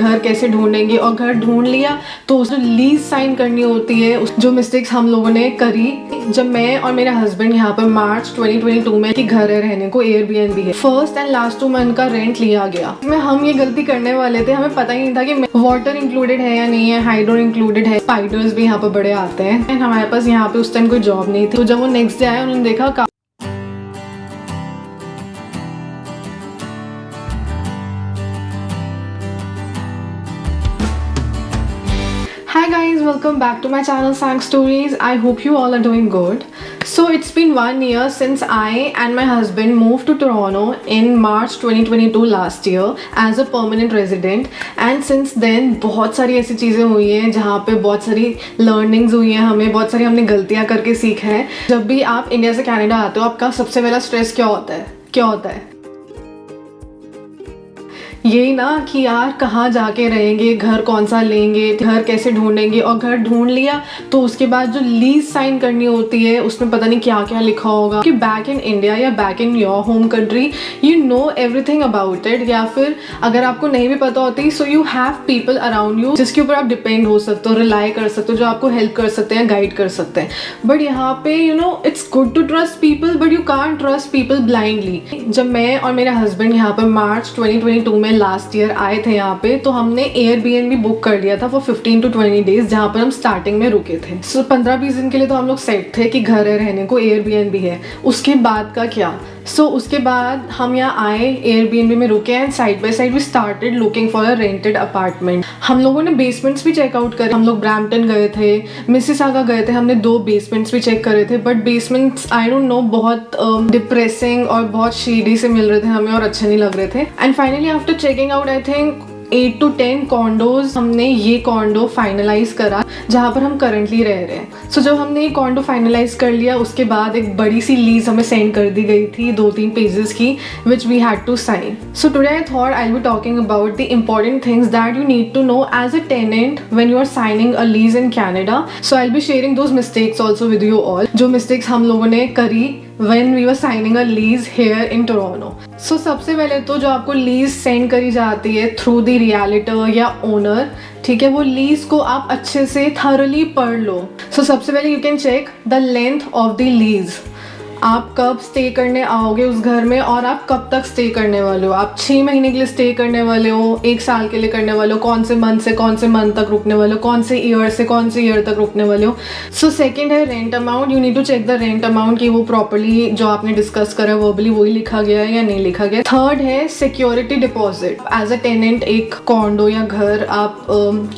घर कैसे ढूंढेंगे, और घर ढूंढ लिया तो उसमें लीज साइन करनी होती है। जो मिस्टेक्स हम लोगों ने करी जब मैं और मेरा हस्बैंड यहाँ पर मार्च 2022 में कि घर है रहने को, एयरबीएनबी है, फर्स्ट एंड लास्ट 2 मंथ का रेंट लिया गया। इसमें हम ये गलती करने वाले थे, हमें पता ही नहीं था कि वाटर इंक्लूडेड है या नहीं है, हाइड्रो इंक्लूडेड है, स्पाइडर्स भी यहाँ पर बड़े आते हैं। हमारे पास यहाँ पे उस टाइम कोई जॉब नहीं थी, तो जब वो नेक्स्ट डे आए उन्होंने देखा Hi guys, welcome back to my channel Sang Stories. I hope you all are doing good. So it's been 1 year since I and my husband moved to Toronto in March 2022 last year as a permanent resident. And since then बहुत सारी ऐसी चीज़ें हुई हैं जहाँ पे बहुत सारी learnings हुई हैं, हमें बहुत सारी हमने गलतियाँ करके सीखा है। जब भी आप इंडिया से कनाडा आते हो, आपका सबसे पहला स्ट्रेस क्या होता है? यही ना कि यार कहाँ जाके रहेंगे, घर कौन सा लेंगे, घर कैसे ढूंढेंगे, और घर ढूंढ लिया तो उसके बाद जो लीज साइन करनी होती है उसमें पता नहीं क्या क्या लिखा होगा कि बैक इन इंडिया या back in your home country you know everything about it, या फिर अगर आपको नहीं भी पता होती so you have people around you जिसके ऊपर आप डिपेंड हो सकते हो, रिलाई कर सकते हो, जो आपको हेल्प कर सकते हैं, गाइड कर सकते हैं। बट यहाँ पे you know it's good to trust people but you can't trust people blindly. जब मैं और मेरा हस्बैंड यहाँ पर मार्च 2022 में लास्ट ईयर आए थे यहाँ पे, तो हमने एयरबीएनबी बुक कर लिया था फॉर 15 to 20 डेज, जहाँ पर हम स्टार्टिंग में रुके थे। सो 15-20 दिन के लिए तो हम लोग सेट थे कि घर है रहने को, एयरबीएनबी है। उसके बाद का क्या? उसके बाद हम यहाँ आए, एयरबीएनबी में रुके and side by side we started looking for a rented apartment. हम लोगों ने बेसमेंट्स भी चेकआउट करे। हम लोग ब्रैम्पटन गए थे, मिसिसागा गए थे, हमने 2 बेसमेंट्स भी चेक करे थे, but basements I don't know बहुत डिप्रेसिंग और बहुत शीडी से मिल रहे थे हमें और अच्छे नहीं लग रहे थे। And finally after checking out I think 8 to 10 condos, हमने ये कॉन्डो फाइनलाइज करा जहाँ पर हम करंटली रह रहे हैं। सो जब हमने ये कॉन्डो फाइनलाइज कर लिया उसके बाद एक बड़ी सी लीज हमें सेंड कर दी गई थी 2-3 पेजेस की, which we had to sign. So today I thought I will be talking about the important things that you need to know as a tenant when you are signing a lease in Canada. So I will be sharing those mistakes also with you all, जो mistakes हम लोगों ने करी when we were signing a lease here in Toronto. So सबसे पहले तो जो आपको लीज सेंड करी जाती है थ्रू द रियलिटर या ओनर, ठीक है, वो लीज को आप अच्छे से थरली पढ़ लो। सबसे पहले you can check the length of the lease, आप कब स्टे करने आओगे उस घर में और आप कब तक स्टे करने वाले हो। आप 6 महीने के लिए स्टे करने वाले हो, 1 साल के लिए करने वाले हो, कौन से मंथ से कौन से मंथ तक रुकने वाले हो, कौन से ईयर से कौन से ईयर तक रुकने वाले हो। सेकंड है rent amount, you need to check the rent amount कि वो प्रॉपर्ली जो आपने डिस्कस करा वर्बली वही लिखा गया है या नहीं लिखा गया। थर्ड है security deposit. As a tenant एक कॉन्डो या घर आप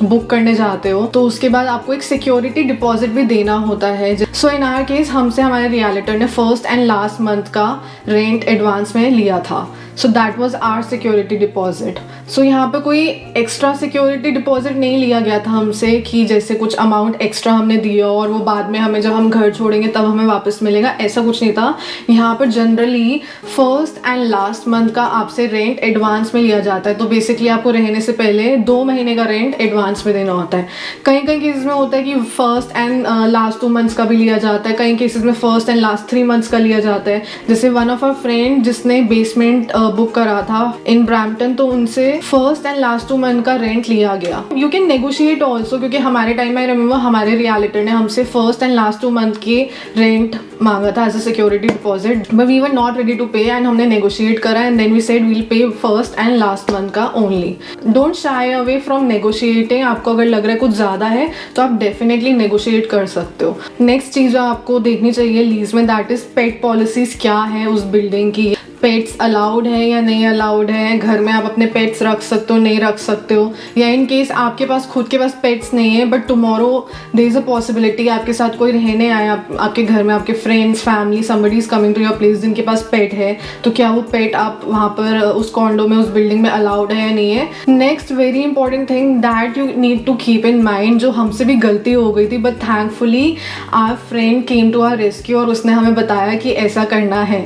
बुक करने जाते हो तो उसके बाद आपको एक सिक्योरिटी डिपॉजिट भी देना होता है। सो इन आवर केस हमसे हमारे रियलिटर ने फर्स्ट एंड लास्ट मंथ का रेंट एडवांस में लिया था। So that was our security deposit. यहाँ पे कोई एक्स्ट्रा सिक्योरिटी डिपॉजिट नहीं लिया गया था हमसे कि जैसे कुछ अमाउंट एक्स्ट्रा हमने दिया और वो बाद में हमें जब हम घर छोड़ेंगे तब हमें वापस मिलेगा, ऐसा कुछ नहीं था। यहाँ पर generally first and last month का आपसे रेंट एडवांस में लिया जाता है। तो बेसिकली आपको रहने से पहले 2 महीने का रेंट एडवांस में देना होता है। कई केसेस में होता है कि फर्स्ट एंड लास्ट 2 मंथ्स का भी लिया जाता है, कई केसेस में फर्स्ट एंड लास्ट 3 मंथ्स का लिया जाता है। जैसे वन ऑफ आवर फ्रेंड जिसने बेसमेंट बुक करा था इन ब्रैम्पटन, तो उनसे फर्स्ट एंड लास्ट 2 मंथ का रेंट लिया गया। यू कैन नेगोशिएट ऑल्सो, क्योंकि हमारे टाइम में आई रिमेम्बर हमारे रियलिटर ने हमसे फर्स्ट एंड लास्ट 2 मंथ के रेंट मांगा था as a security deposit, but we were not ready to pay and हमने नेगोशिएट करा and then we said we'll pay first and last month का only. Don't shy away from negotiating. आपको अगर लग रहा है कुछ ज़्यादा है तो आप डेफिनेटली नेगोशिएट कर सकते हो। नेक्स्ट चीज़ जो आपको देखनी चाहिए लीज में, दैट इज पेट पॉलिसीज क्या है उस बिल्डिंग की। पेट्स अलाउड है या नहीं अलाउड है, घर में आप अपने पेट्स रख सकते हो नहीं रख सकते हो, या इन केस आपके पास खुद के पास पेट्स नहीं है but tomorrow there is a possibility आपके साथ कोई रहने आया आपके घर में, आपके friends family somebody is coming to your place जिनके पास पेट है, तो क्या वो पेट आप वहाँ पर उस कॉन्डो में उस बिल्डिंग में अलाउड है या नहीं है। Next very important thing that you need to keep in mind, जो हमसे भी गलती हो गई थी but thankfully our friend came to our rescue और उसने हमें बताया कि ऐसा करना है।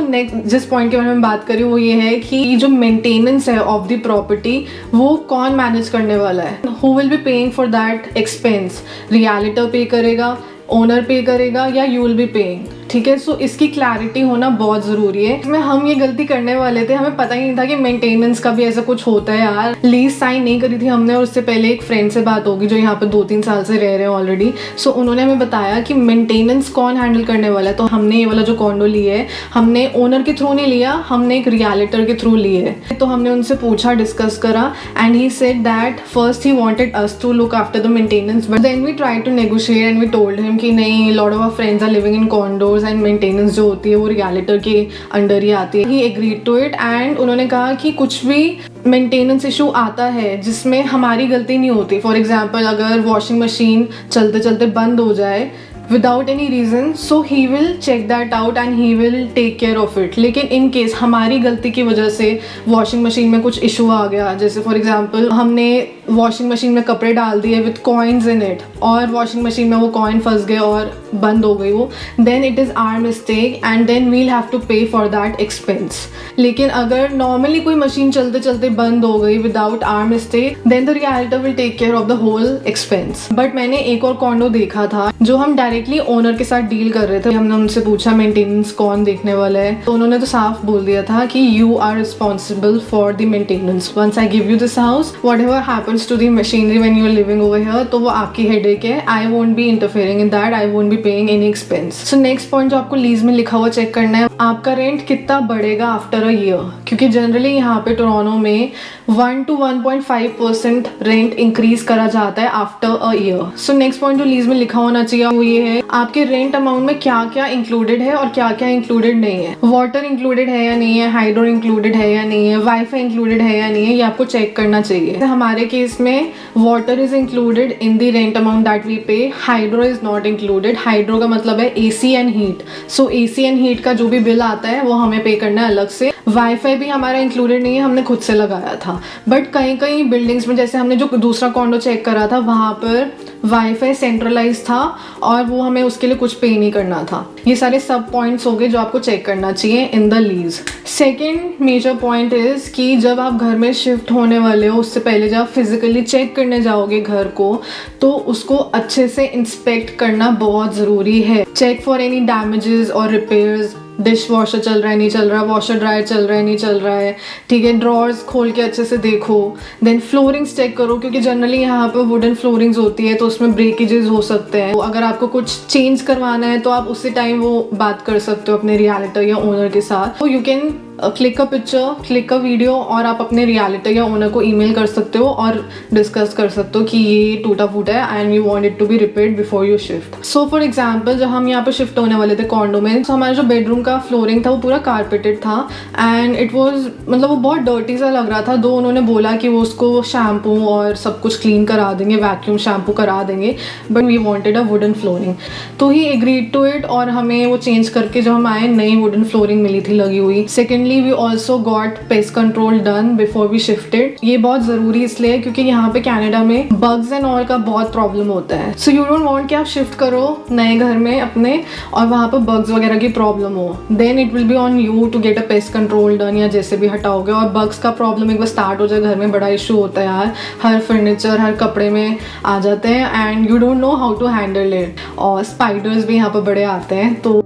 नेक्स्ट जिस पॉइंट के बारे में बात करी वो ये है कि जो मेंटेनेंस है ऑफ द प्रॉपर्टी वो कौन मैनेज करने वाला है, who will be paying for that expense. Realtor pay करेगा, ओनर पे करेगा, या यू विल बी पेइंग। ठीक है। सो इसकी क्लैरिटी होना बहुत ज़रूरी है। इसमें हम ये गलती करने वाले थे, हमें पता ही नहीं था कि मेंटेनेंस का भी ऐसा कुछ होता है यार। लीज साइन नहीं करी थी हमने, और उससे पहले एक फ्रेंड से बात होगी जो यहाँ पे 2-3 साल से रह रहे हैं ऑलरेडी। सो उन्होंने हमें बताया कि मेंटेनेंस कौन हैंडल करने वाला है। तो हमने ये वाला जो कॉन्डो लिया है, हमने ओनर के थ्रू नहीं लिया, हमने एक रियलिटर के थ्रू लिए है। तो हमने उनसे पूछा, डिस्कस करा, and he said that first he wanted us to look after the maintenance, but then we try to negotiate and we told him कि नहीं, lot of our friends are living in condos and maintenance जो होती है वो रियलिटर के under ही आती है। ही agreed to it, and उन्होंने कहा कि कुछ भी मेंटेनेंस इशू आता है जिसमें हमारी गलती नहीं होती, फॉर एग्जाम्पल अगर वॉशिंग मशीन चलते चलते बंद हो जाए without any reason, so he will check that out and he will take care of it. लेकिन इन केस हमारी गलती की वजह से वॉशिंग मशीन में कुछ इशू आ गया, जैसे फॉर एग्जांपल हमने वॉशिंग मशीन में कपड़े डाल दिए विथ कॉइन्स इन इट, और वॉशिंग मशीन में वो कॉइन फंस गए और बंद हो गई वो, then it is our mistake and then we'll have to pay for that expense. लेकिन अगर नॉर्मली कोई मशीन चलते चलते बंद हो गई without our mistake, then the realtor will take care of the whole expense. But मैंने एक और कॉन्डो देखा था जो हम डायरेक्टली ओनर के साथ डील कर रहे थे। हमने उनसे पूछा मेंटेनेंस कौन देखने वाला है, तो उन्होंने तो साफ बोल दिया था कि you are responsible for the maintenance. Once I give you this house, whatever happens to the machinery when you are living over here, तो वो आपकी हेडेक है। I won't be interfering in that, I won't be paying any expense. So next point जो आपको lease में लिखा हुआ check करना है, आपका रेंट कितना बढ़ेगा आफ्टर अ ईयर, क्योंकि जनरली यहाँ पे टोरंटो में 1 to 1.5% रेंट इंक्रीज करा जाता है after a year. So next point जो लीज में लिखा होना चाहिए वो ये है, आपके रेंट अमाउंट में क्या क्या इंक्लूडेड है और क्या क्या इंक्लूडेड नहीं है। वाटर इंक्लूडेड है या नहीं है, हाइड्रो इंक्लूडेड है या नहीं है, वाईफाई इंक्लूडेड है या नहीं है, ये आपको चेक करना चाहिए। हमारे केस में water is included in the rent amount that we pay, hydro is not included. Hydro का मतलब है AC and heat. So AC and heat का जो भी बिल आता है वो हमें पे करना है अलग से। वाईफाई भी हमारा इंक्लूडेड नहीं है, हमने खुद से लगाया था। बट कहीं कहीं बिल्डिंग्स में, जैसे हमने जो दूसरा कॉन्डो चेक करा था, वहाँ पर वाईफाई सेंट्रलाइज था और वो हमें उसके लिए कुछ पे नहीं करना था। ये सारे सब पॉइंट्स हो गए जो आपको चेक करना चाहिए in the lease. Second major point is कि जब आप घर में शिफ्ट होने वाले हो, उससे पहले जब आप फिजिकली चेक करने जाओगे घर को, तो उसको अच्छे से इंस्पेक्ट करना बहुत ज़रूरी है। चेक फॉर एनी डैमेजेस और रिपेयर्स। डिश वॉशर चल रहा है नहीं चल रहा, वॉशर ड्रायर चल रहा है नहीं चल रहा है, ठीक है। ड्रॉर्स खोल के अच्छे से देखो। देन फ्लोरिंग्स चेक करो, क्योंकि जनरली यहाँ पे वुडन फ्लोरिंग्स होती है तो उसमें ब्रेकेजेस हो सकते हैं। तो अगर आपको कुछ चेंज करवाना है तो आप उसी टाइम वो बात कर सकते हो अपने रियलिटर या ओनर के साथ। तो you can click a picture, click a video, और आप अपने रियलिटर या ओनर को ईमेल कर सकते हो और डिस्कस कर सकते हो कि ये टूटा फूटा है and you want it to be repaired before you shift. So for example, जब हम यहाँ पे शिफ्ट होने वाले थे कॉन्डो में, तो हमारा जो बेडरूम का फ्लोरिंग था वो पूरा कारपेटेड था एंड इट वाज, मतलब वो बहुत डर्टी सा लग रहा था। दो उन्होंने बोला कि वो उसको शैम्पू और सब कुछ क्लीन करा देंगे, वैक्यूम शैम्पू करा देंगे, but we wanted a wooden flooring. तो ही एग्रीड टू इट और हमें वो चेंज करके जब हम आए, नई वुडन फ्लोरिंग मिली थी लगी हुई। Secondly, we also got pest control done before we shifted. ये बहुत ज़रूरी इसलिए क्योंकि यहाँ पे कनाडा में बग्स एंड ऑल का बहुत प्रॉब्लम होता है। सो यू डोंट वांट कि आप शिफ्ट करो नए घर में अपने और वहाँ पे बग्स वगैरह की प्रॉब्लम हो। Then it will be on you to get a pest control done, या जैसे भी हटाओगे। और बग्स का प्रॉब्लम एक बार स्टार्ट हो जाए घर में, बड़ा इशू होता है यार। हर फर्नीचर, हर कपड़े में आ जाते हैं and you don't know how to handle it. और स्पाइडर्स भी यहाँ पर बड़े आते हैं। तो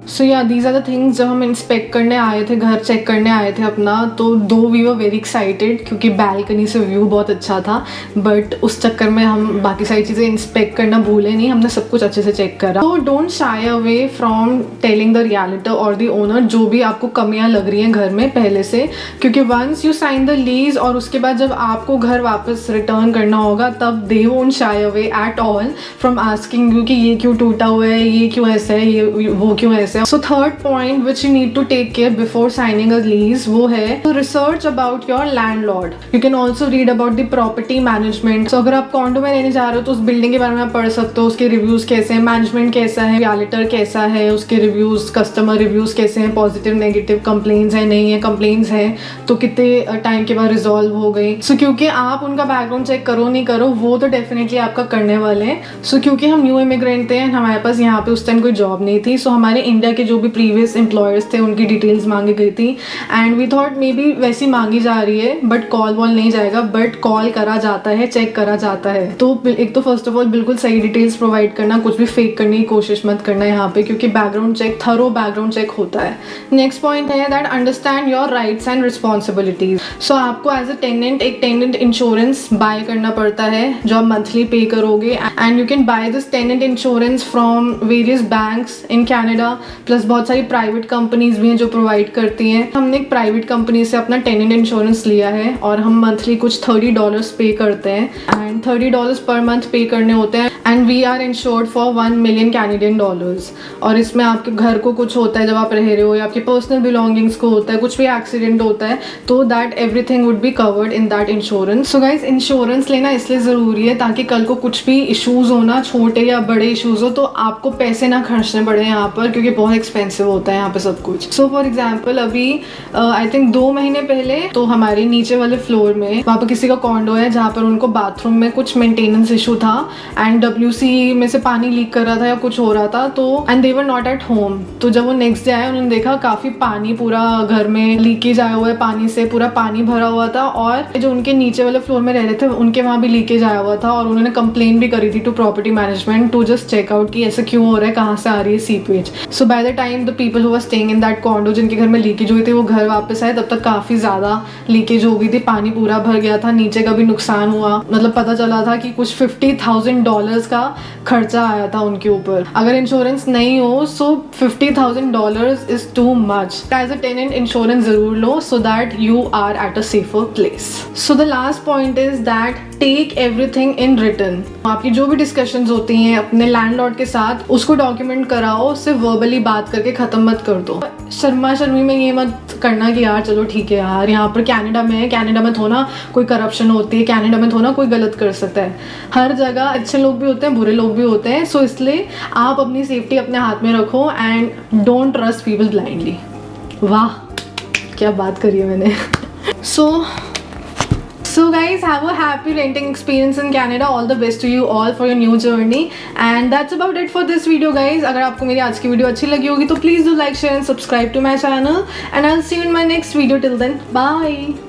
सो या दीज आर द थिंग्स। जब हम इंस्पेक्ट करने आए थे, घर चेक करने आए थे अपना, तो दो वी वर वेरी एक्साइटेड क्योंकि बैल्कनी से व्यू बहुत अच्छा था, बट उस चक्कर में हम बाकी सारी चीज़ें इंस्पेक्ट करना भूले नहीं, हमने सब कुछ अच्छे से चेक करा। तो don't shy away from telling the realtor और द ओनर जो भी आपको कमियाँ लग रही हैं घर में पहले से, क्योंकि once you sign the lease और उसके बाद जब आपको घर वापस रिटर्न करना होगा, तब they won't shy away at all from asking you कि ये क्यों टूटा हुआ है, ये क्यों ऐसा है, ये वो क्यों ऐसा है। So third point which you need to take care before signing a lease, वो है to research about your landlord. You can also read about the property management. So अगर आप कॉन्डो में रहने जा रहे हो तो उस बिल्डिंग के बारे में आप पढ़ सकते हो, उसके रिव्यूज कैसे हैं, मैनेजमेंट कैसा है, रियलिटर कैसा है, उसके रिव्यूज, कस्टमर रिव्यूज कैसे हैं, पॉजिटिव नेगेटिव, कंप्लेंट्स है नहीं है, कंप्लेंट्स है तो कितने टाइम के बाद रिजॉल्व हो गई। सो क्योंकि आप उनका बैकग्राउंड चेक करो नहीं करो, वो तो डेफिनेटली आपका करने वाले हैं। सो क्योंकि हम न्यू इमिग्रेंट थे, हमारे पास यहाँ पे उस टाइम कोई जॉब नहीं थी, सो हमारे इंडिया के जो भी प्रीवियस एम्प्लॉयर्स थे उनकी डिटेल्स मांगी गई थी and we thought maybe वैसी मांगी जा रही है बट कॉल वॉल नहीं जाएगा, बट कॉल करा जाता है, चेक करा जाता है। तो एक तो फर्स्ट ऑफ ऑल बिल्कुल सही डिटेल्स प्रोवाइड करना, कुछ भी फेक करने की कोशिश मत करना यहाँ पे, क्योंकि background check, thorough background check होता है। नेक्स्ट पॉइंट है that understand your rights and responsibilities. So आपको एज अ टेनेंट एक टेनेंट इंश्योरेंस बाय करना पड़ता है जो आप मंथली पे करोगे and you can buy this tenant insurance from various banks in Canada, plus बहुत सारी प्राइवेट कंपनीज भी हैं जो प्रोवाइड करती हैं। हमने एक प्राइवेट कंपनी से अपना टेनेंट इंश्योरेंस लिया है और हम मंथली कुछ $30 पे करते हैं एंड $30 पर मंथ पे करने होते हैं and we are insured for $1 million Canadian dollars. और इसमें आपके घर को कुछ होता है जब आप रह रहे हो या आपके पर्सनल बिलोंगिंग्स को होता है, कुछ भी एक्सीडेंट होता है तो that everything would be covered in that insurance. So guys insurance लेना इसलिए ज़रूरी है ताकि कल को कुछ भी इशूज़ हो ना, छोटे या बड़े इशूज़ हो, तो आपको पैसे ना खर्चने पड़े यहाँ पर, क्योंकि बहुत एक्सपेंसिव होता है यहाँ पे सब कुछ। सो फॉर एग्जाम्पल अभी आई थिंक 2 महीने पहले तो हमारे नीचे वाले फ्लोर में वहाँ पर किसी का कॉन्डो है जहाँ पर उनको बाथरूम में कुछ मेंटेनेंस इशू था एंड WC में से पानी लीक कर रहा था या कुछ हो रहा था, तो and they were not at home. तो जब वो नेक्स्ट डे आए उन्होंने देखा काफ़ी पानी पूरा घर में लीकेज आया हुआ है, पानी से पूरा पानी भरा हुआ था और जो उनके नीचे वाले फ्लोर में रह रहे थे उनके वहाँ भी लीकेज आया हुआ था और उन्होंने कंप्लेन भी करी थी to property management to just check out कि ऐसा क्यों हो रहा है, कहाँ से आ रही है seepage. So by the time the people who were staying in that condor, जिनके घर में लीकेज हुई थी, वो घर वापस आए तब तक काफ़ी ज़्यादा लीकेज हो गई थी, पानी पूरा भर गया था, नीचे का भी नुकसान हुआ। मतलब पता चला था कि कुछ $50,000 का खर्चा आया था उनके ऊपर। अगर इंश्योरेंस नहीं हो so $50,000 is too much. As a tenant insurance जरूर लो so that you are at a safer place. So the last point is that take everything in written. आपकी जो भी डिस्कशंस होती हैं अपने लैंडलॉर्ड के साथ उसको डॉक्यूमेंट कराओ, उससे वर्बली बात करके ख़त्म मत कर दो। शर्मा शर्मी में ये मत करना कि यार चलो ठीक है यार यहाँ पर कैनेडा में है, कैनेडा में थोड़ा कोई करप्शन होती है, कैनेडा में थोड़ा कोई गलत कर सकता है। हर जगह अच्छे लोग भी होते हैं, बुरे लोग भी होते हैं। सो इसलिए आप अपनी सेफ्टी अपने हाथ में रखो and don't trust people blindly. वाह क्या बात करी है मैंने। So guys, have a happy renting experience in Canada. All the best to you all for your new journey. And that's about it for this video guys. अगर आपको मेरी आज की वीडियो अच्छी लगी होगी तो please do like, share and subscribe to my channel. And I'll see you in my next video. Till then, bye.